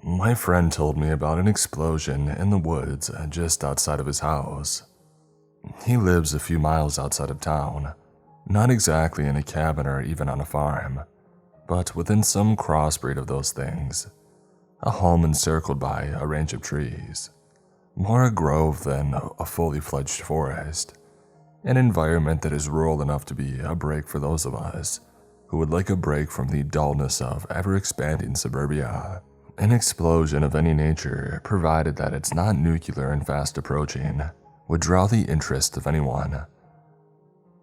My friend told me about an explosion in the woods just outside of his house. He lives a few miles outside of town, not exactly in a cabin or even on a farm, but within some crossbreed of those things. A home encircled by a range of trees, more a grove than a fully fledged forest. An environment that is rural enough to be a break for those of us who would like a break from the dullness of ever-expanding suburbia. An explosion of any nature, provided that it's not nuclear and fast approaching, would draw the interest of anyone.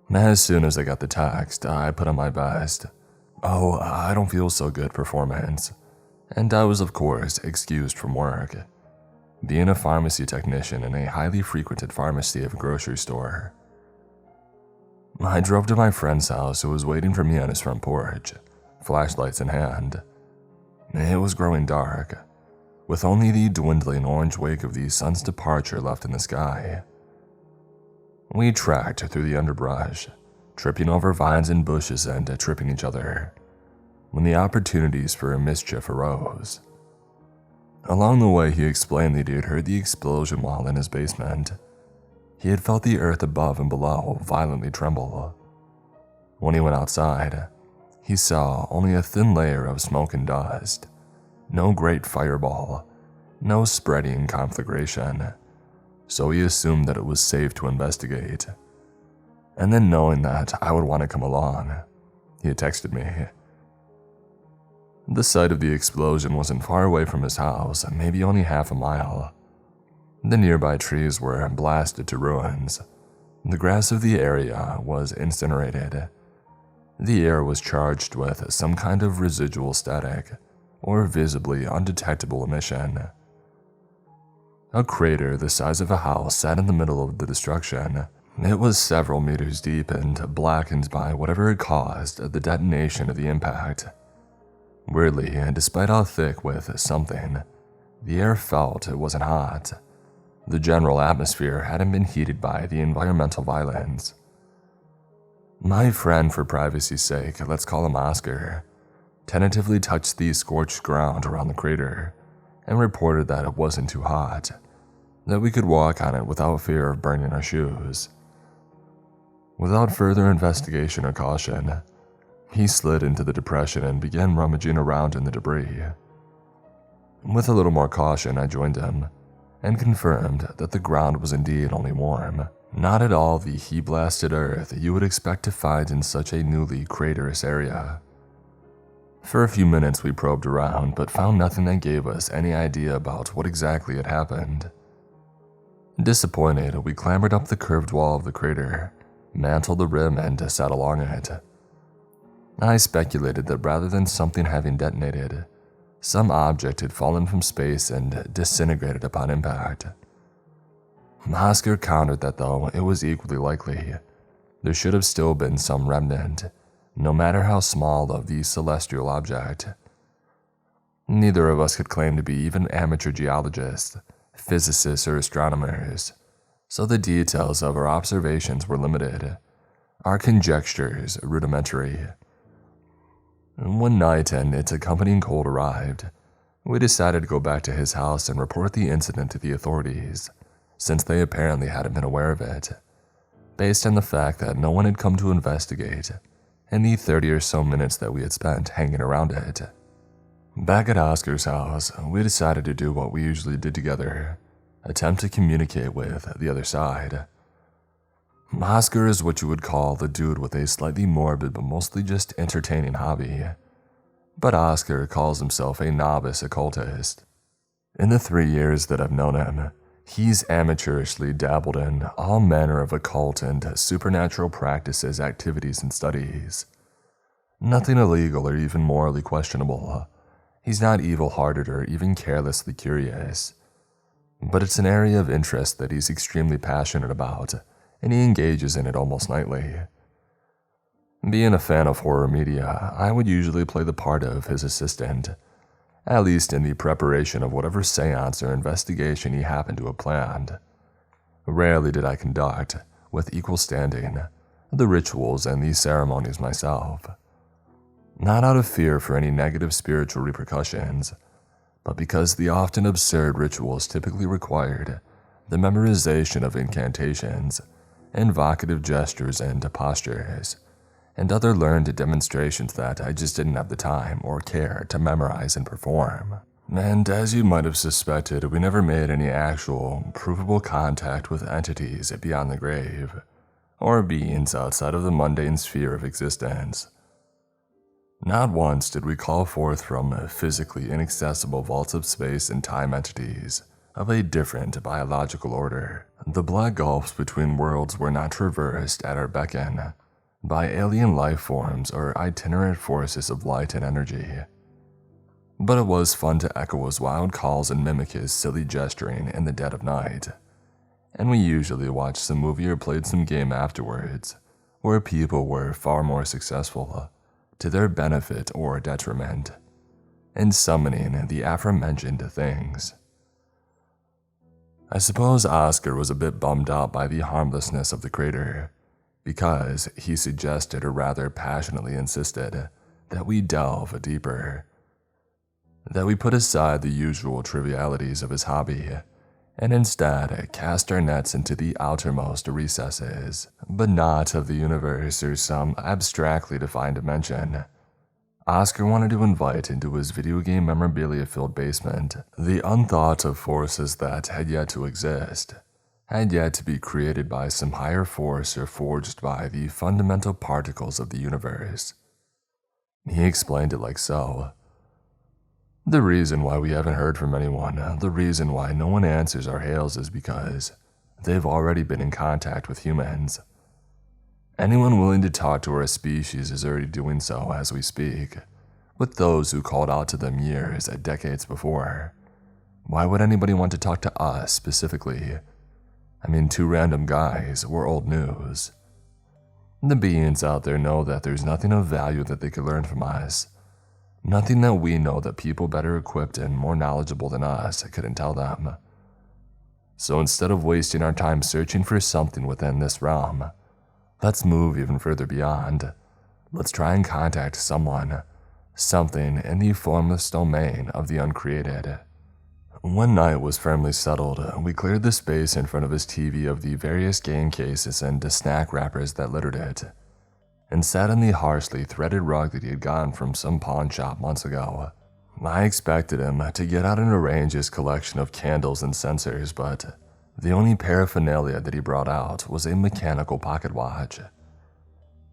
As soon as I got the text, I put on my best, "Oh, I don't feel so good" performance, and I was of course excused from work, being a pharmacy technician in a highly frequented pharmacy of a grocery store. I drove to my friend's house, who was waiting for me on his front porch, flashlights in hand. It was growing dark, with only the dwindling orange wake of the sun's departure left in the sky. We trekked through the underbrush, tripping over vines and bushes and tripping each other, when the opportunities for mischief arose. Along the way, he explained that he had heard the explosion while in his basement. He had felt the earth above and below violently tremble. When he went outside, he saw only a thin layer of smoke and dust, no great fireball, no spreading conflagration, so he assumed that it was safe to investigate. And then, knowing that I would want to come along, he had texted me. The site of the explosion wasn't far away from his house, maybe only half a mile. The nearby trees were blasted to ruins. The grass of the area was incinerated. The air was charged with some kind of residual static, or visibly undetectable emission. A crater the size of a house sat in the middle of the destruction. It was several meters deep and blackened by whatever had caused the detonation of the impact. Weirdly, despite how thick with something, the air felt it wasn't hot. The general atmosphere hadn't been heated by the environmental violence. My friend, for privacy's sake, let's call him Oscar, tentatively touched the scorched ground around the crater and reported that it wasn't too hot, that we could walk on it without fear of burning our shoes. Without further investigation or caution, he slid into the depression and began rummaging around in the debris. With a little more caution, I joined him and confirmed that the ground was indeed only warm, not at all the heat-blasted earth you would expect to find in such a newly craterous area. For a few minutes we probed around, but found nothing that gave us any idea about what exactly had happened. Disappointed, we clambered up the curved wall of the crater, mantled the rim, and sat along it. I speculated that rather than something having detonated, some object had fallen from space and disintegrated upon impact. Oscar countered that though it was equally likely, there should have still been some remnant, no matter how small, of the celestial object. Neither of us could claim to be even amateur geologists, physicists, or astronomers, so the details of our observations were limited, our conjectures rudimentary. One night and its accompanying cold arrived, we decided to go back to his house and report the incident to the authorities, since they apparently hadn't been aware of it, based on the fact that no one had come to investigate in the 30 or so minutes that we had spent hanging around it. Back at Oscar's house, we decided to do what we usually did together, attempt to communicate with the other side. Oscar is what you would call the dude with a slightly morbid but mostly just entertaining hobby, but Oscar calls himself a novice occultist. In the 3 years that I've known him, he's amateurishly dabbled in all manner of occult and supernatural practices, activities, and studies. Nothing illegal or even morally questionable. He's not evil-hearted or even carelessly curious, but it's an area of interest that he's extremely passionate about, and he engages in it almost nightly. Being a fan of horror media, I would usually play the part of his assistant, at least in the preparation of whatever seance or investigation he happened to have planned. Rarely did I conduct, with equal standing, the rituals and the ceremonies myself. Not out of fear for any negative spiritual repercussions, but because the often absurd rituals typically required the memorization of incantations, invocative gestures and postures, and other learned demonstrations that I just didn't have the time or care to memorize and perform. And as you might have suspected, we never made any actual, provable contact with entities beyond the grave, or beings outside of the mundane sphere of existence. Not once did we call forth from physically inaccessible vaults of space and time entities of a different biological order. The black gulfs between worlds were not traversed at our beckon by alien life forms or itinerant forces of light and energy. But it was fun to echo his wild calls and mimic his silly gesturing in the dead of night. And we usually watched some movie or played some game afterwards, where people were far more successful, to their benefit or detriment, in summoning the aforementioned things. I suppose Oscar was a bit bummed out by the harmlessness of the crater, because he suggested or rather passionately insisted that we delve deeper, that we put aside the usual trivialities of his hobby and instead cast our nets into the outermost recesses, but not of the universe or some abstractly defined dimension. Oscar wanted to invite into his video game memorabilia-filled basement the unthought of forces that had yet to exist, had yet to be created by some higher force or forged by the fundamental particles of the universe. He explained it like so. The reason why we haven't heard from anyone, the reason why no one answers our hails is because they've already been in contact with humans. Anyone willing to talk to our species is already doing so as we speak, with those who called out to them years, decades before. Why would anybody want to talk to us specifically? I mean, two random guys, we're old news. The beings out there know that there's nothing of value that they could learn from us. Nothing that we know that people better equipped and more knowledgeable than us couldn't tell them. So instead of wasting our time searching for something within this realm, let's move even further beyond. Let's try and contact someone, something in the formless domain of the uncreated. When night was firmly settled, we cleared the space in front of his TV of the various game cases and snack wrappers that littered it, and sat on the harshly threaded rug that he had gotten from some pawn shop months ago. I expected him to get out and arrange his collection of candles and censers, but the only paraphernalia that he brought out was a mechanical pocket watch.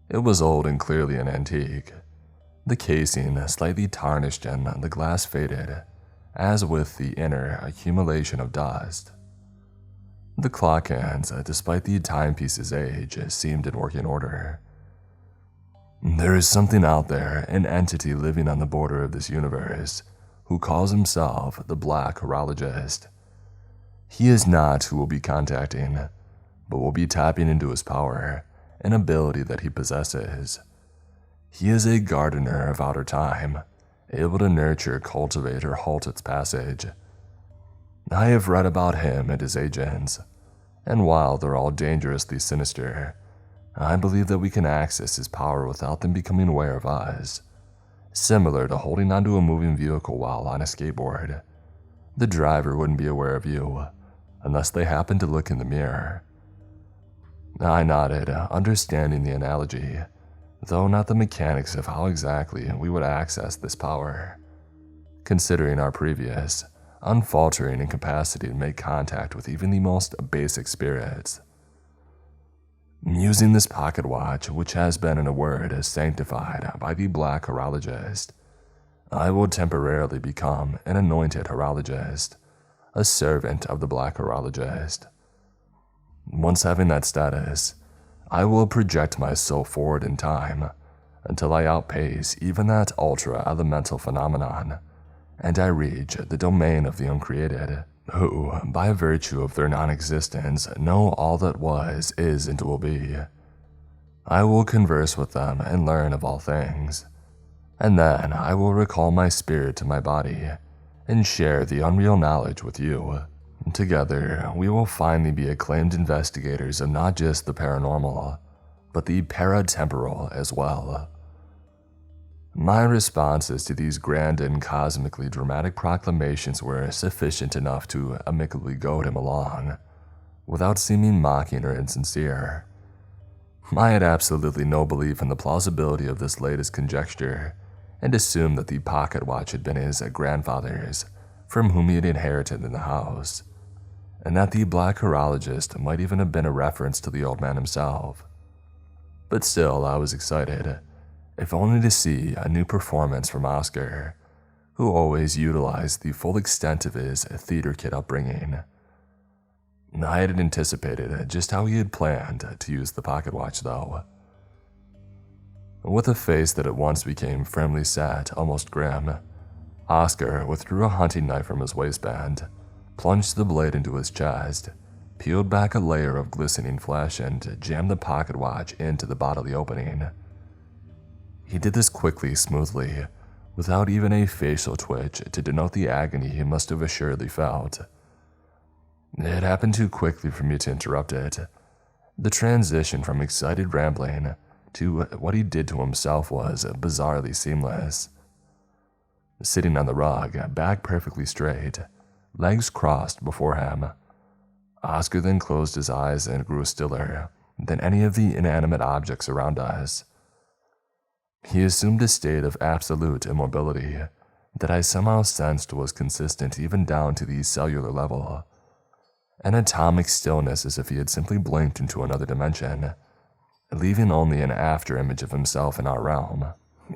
It was old and clearly an antique, the casing slightly tarnished and the glass faded, as with the inner accumulation of dust. The clock hands, despite the timepiece's age, seemed in working order. There is something out there, an entity living on the border of this universe, who calls himself the Black Horologist. He is not who we'll be contacting, but we'll be tapping into his power, an ability that he possesses. He is a gardener of outer time, able to nurture, cultivate, or halt its passage. I have read about him and his agents, and while they're all dangerously sinister, I believe that we can access his power without them becoming aware of us, similar to holding onto a moving vehicle while on a skateboard. The driver wouldn't be aware of you, unless they happened to look in the mirror. I nodded, understanding the analogy, though not the mechanics of how exactly we would access this power, considering our previous, unfaltering incapacity to make contact with even the most basic spirits. Using this pocket watch, which has been in a word sanctified by the Black Horologist, I will temporarily become an anointed horologist, a servant of the Black Horologist. Once having that status, I will project myself forward in time until I outpace even that ultra-elemental phenomenon, and I reach the domain of the uncreated, who, by virtue of their non-existence, know all that was, is, and will be. I will converse with them and learn of all things, and then I will recall my spirit to my body and share the unreal knowledge with you. Together, we will finally be acclaimed investigators of not just the paranormal, but the paratemporal as well. My responses to these grand and cosmically dramatic proclamations were sufficient enough to amicably goad him along, without seeming mocking or insincere. I had absolutely no belief in the plausibility of this latest conjecture, and assumed that the pocket watch had been his grandfather's, from whom he had inherited in the house, and that the black horologist might even have been a reference to the old man himself. But still, I was excited, if only to see a new performance from Oscar, who always utilized the full extent of his theater kid upbringing. I had anticipated just how he had planned to use the pocket watch, though. With a face that at once became firmly set, almost grim, Oscar withdrew a hunting knife from his waistband, plunged the blade into his chest, peeled back a layer of glistening flesh, and jammed the pocket watch into the bodily opening. He did this quickly, smoothly, without even a facial twitch to denote the agony he must have assuredly felt. It happened too quickly for me to interrupt it. The transition from excited rambling to what he did to himself was bizarrely seamless. Sitting on the rug, back perfectly straight, legs crossed before him, Oscar then closed his eyes and grew stiller than any of the inanimate objects around us. He assumed a state of absolute immobility that I somehow sensed was consistent even down to the cellular level. An atomic stillness, as if he had simply blinked into another dimension, leaving only an after-image of himself in our realm.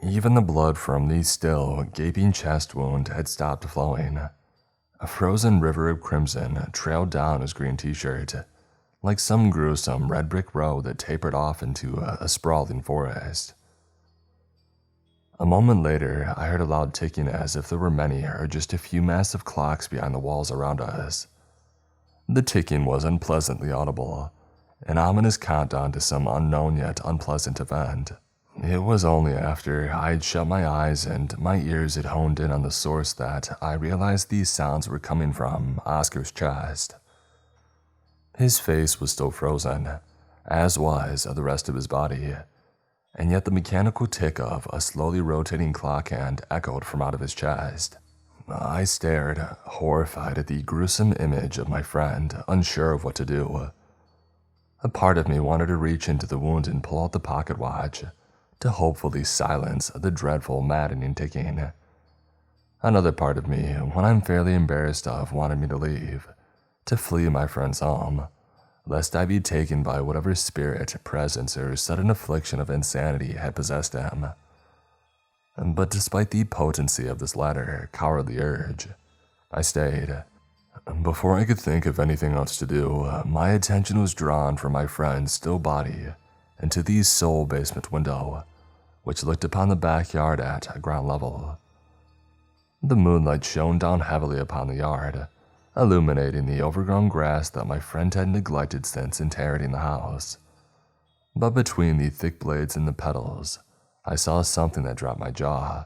Even the blood from the still, gaping chest wound had stopped flowing. A frozen river of crimson trailed down his green t-shirt, like some gruesome red brick road that tapered off into a sprawling forest. A moment later, I heard a loud ticking as if there were many or just a few massive clocks behind the walls around us. The ticking was unpleasantly audible, an ominous countdown to some unknown yet unpleasant event. It was only after I had shut my eyes and my ears had honed in on the source that I realized these sounds were coming from Oscar's chest. His face was still frozen, as was the rest of his body, and yet the mechanical tick of a slowly rotating clock hand echoed from out of his chest. I stared, horrified at the gruesome image of my friend, unsure of what to do. A part of me wanted to reach into the wound and pull out the pocket watch, to hopefully silence the dreadful, maddening ticking. Another part of me, one I'm fairly embarrassed of, wanted me to leave, to flee my friend's home, lest I be taken by whatever spirit, presence, or sudden affliction of insanity had possessed him. But despite the potency of this latter cowardly urge, I stayed. Before I could think of anything else to do, my attention was drawn from my friend's still body into the sole basement window, which looked upon the backyard at ground level. The moonlight shone down heavily upon the yard, illuminating the overgrown grass that my friend had neglected since inheriting the house. But between the thick blades and the petals, I saw something that dropped my jaw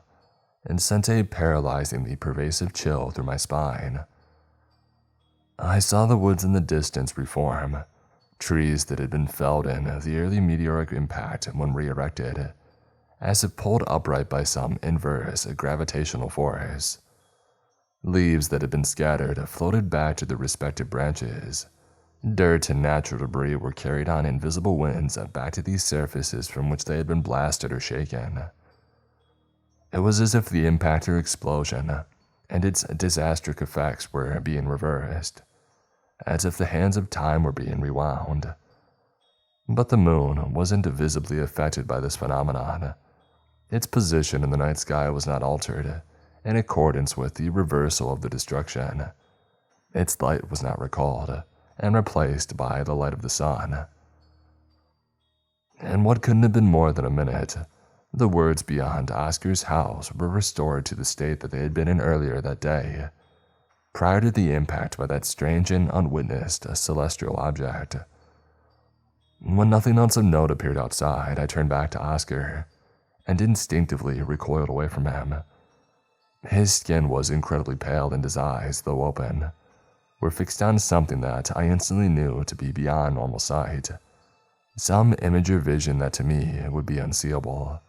and sent a paralyzingly pervasive chill through my spine. I saw the woods in the distance reform, trees that had been felled in the early meteoric impact when re-erected, as if pulled upright by some inverse gravitational force. Leaves that had been scattered floated back to their respective branches. Dirt and natural debris were carried on invisible winds back to these surfaces from which they had been blasted or shaken. It was as if the impact or explosion and its disastrous effects were being reversed, as if the hands of time were being rewound. But the moon wasn't visibly affected by this phenomenon. Its position in the night sky was not altered, in accordance with the reversal of the destruction. Its light was not recalled, and replaced by the light of the sun. In what couldn't have been more than a minute, the words beyond Oscar's house were restored to the state that they had been in earlier that day, prior to the impact by that strange and unwitnessed celestial object. When nothing else of note appeared outside, I turned back to Oscar, and instinctively recoiled away from him. His skin was incredibly pale, and his eyes, though open, were fixed on something that I instantly knew to be beyond normal sight, some image or vision that to me would be unseeable.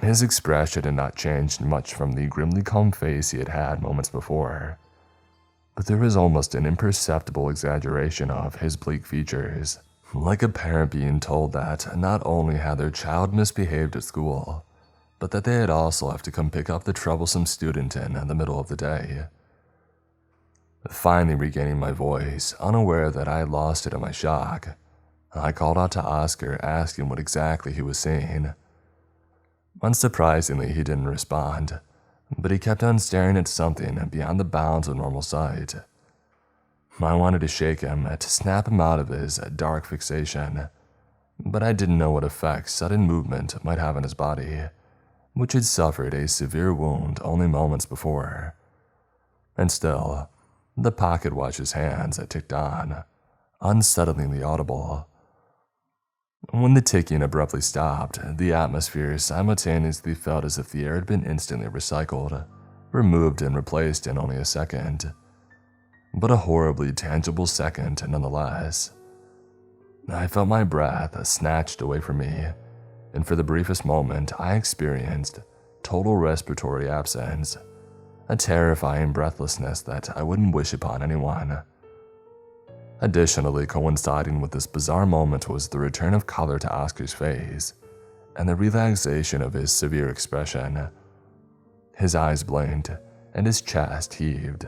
His expression had not changed much from the grimly calm face he had had moments before, but there was almost an imperceptible exaggeration of his bleak features, like a parent being told that not only had their child misbehaved at school, but that they'd also have to come pick up the troublesome student in the middle of the day. Finally regaining my voice, unaware that I had lost it in my shock, I called out to Oscar asking what exactly he was seeing. Unsurprisingly, he didn't respond, but he kept on staring at something beyond the bounds of normal sight. I wanted to shake him, to snap him out of his dark fixation, but I didn't know what effect sudden movement might have on his body, which had suffered a severe wound only moments before. And still, the pocket watch's hands ticked on, unsettlingly audible. When the ticking abruptly stopped, the atmosphere simultaneously felt as if the air had been instantly recycled, removed and replaced in only a second. But a horribly tangible second nonetheless. I felt my breath snatched away from me, and for the briefest moment I experienced total respiratory absence, a terrifying breathlessness that I wouldn't wish upon anyone. Additionally, coinciding with this bizarre moment was the return of color to Oscar's face, and the relaxation of his severe expression. His eyes blinked, and his chest heaved,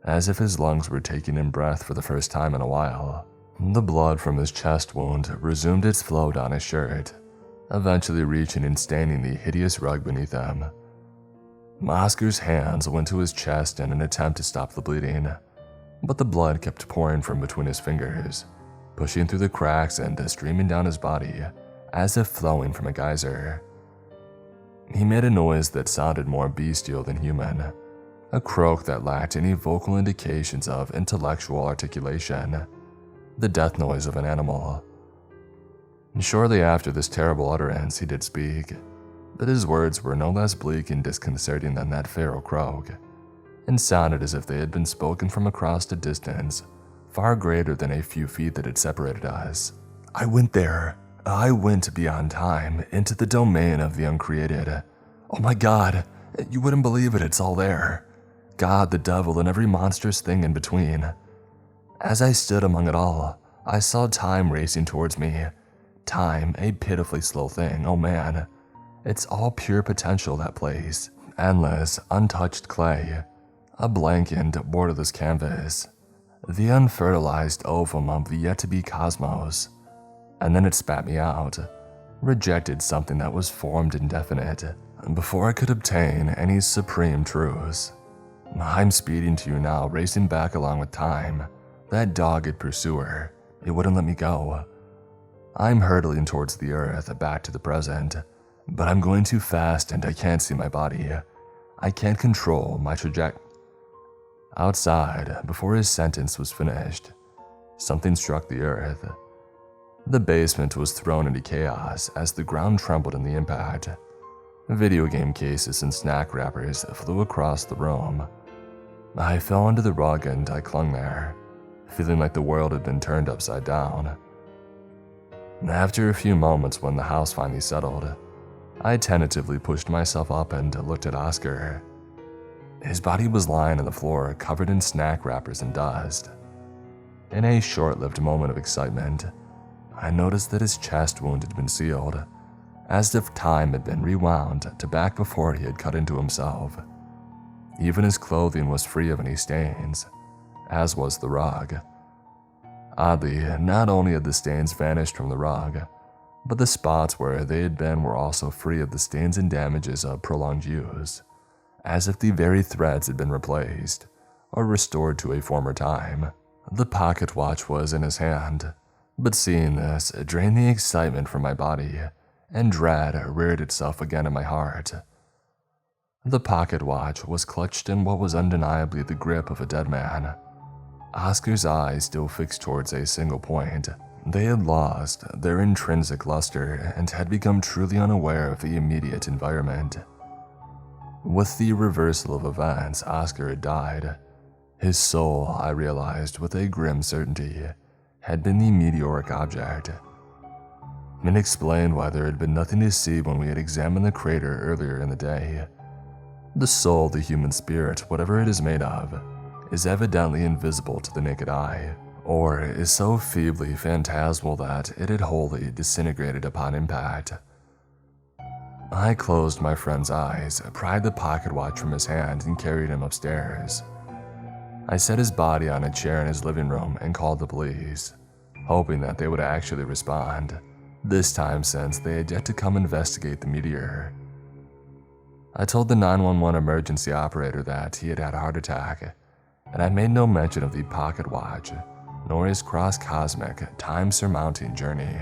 as if his lungs were taking in breath for the first time in a while. The blood from his chest wound resumed its flow down his shirt, eventually reaching and staining the hideous rug beneath him. Oscar's hands went to his chest in an attempt to stop the bleeding, but the blood kept pouring from between his fingers, pushing through the cracks and streaming down his body, as if flowing from a geyser. He made a noise that sounded more bestial than human, a croak that lacked any vocal indications of intellectual articulation, the death noise of an animal. Shortly after this terrible utterance, he did speak, but his words were no less bleak and disconcerting than that feral croak, and sounded as if they had been spoken from across a distance far greater than a few feet that had separated us. I went there. I went beyond time, into the domain of the uncreated. Oh my God, you wouldn't believe it, it's all there. God, the devil, and every monstrous thing in between. As I stood among it all, I saw time racing towards me. Time, a pitifully slow thing, oh man. It's all pure potential, that place. Endless, untouched clay. A blank and borderless canvas. The unfertilized ovum of the yet-to-be cosmos. And then it spat me out. Rejected something that was formed indefinite, before I could obtain any supreme truths. I'm speeding to you now, racing back along with time. That dogged pursuer. It wouldn't let me go. I'm hurtling towards the earth, back to the present. But I'm going too fast and I can't see my body. I can't control my trajectory. Outside, before his sentence was finished, something struck the earth. The basement was thrown into chaos as the ground trembled in the impact. Video game cases and snack wrappers flew across the room. I fell onto the rug and I clung there, feeling like the world had been turned upside down. After a few moments, when the house finally settled, I tentatively pushed myself up and looked at Oscar. His body was lying on the floor, covered in snack wrappers and dust. In a short-lived moment of excitement, I noticed that his chest wound had been sealed, as if time had been rewound to back before he had cut into himself. Even his clothing was free of any stains, as was the rug. Oddly, not only had the stains vanished from the rug, but the spots where they had been were also free of the stains and damages of prolonged use, as if the very threads had been replaced or restored to a former time. The pocket watch was in his hand, but seeing this drained the excitement from my body, and dread reared itself again in my heart. The pocket watch was clutched in what was undeniably the grip of a dead man. Oscar's eyes still fixed towards a single point. They had lost their intrinsic luster and had become truly unaware of the immediate environment. With the reversal of events, Oscar had died. His soul, I realized with a grim certainty, had been the meteoric object. and explained why there had been nothing to see when we had examined the crater earlier in the day. The soul of the human spirit, whatever it is made of, is evidently invisible to the naked eye, or is so feebly phantasmal that it had wholly disintegrated upon impact. I closed my friend's eyes, pried the pocket watch from his hand, and carried him upstairs. I set his body on a chair in his living room and called the police, hoping that they would actually respond, this time since they had yet to come investigate the meteor. I told the 911 emergency operator that he had had a heart attack, and I made no mention of the pocket watch, nor his cross-cosmic, time-surmounting journey.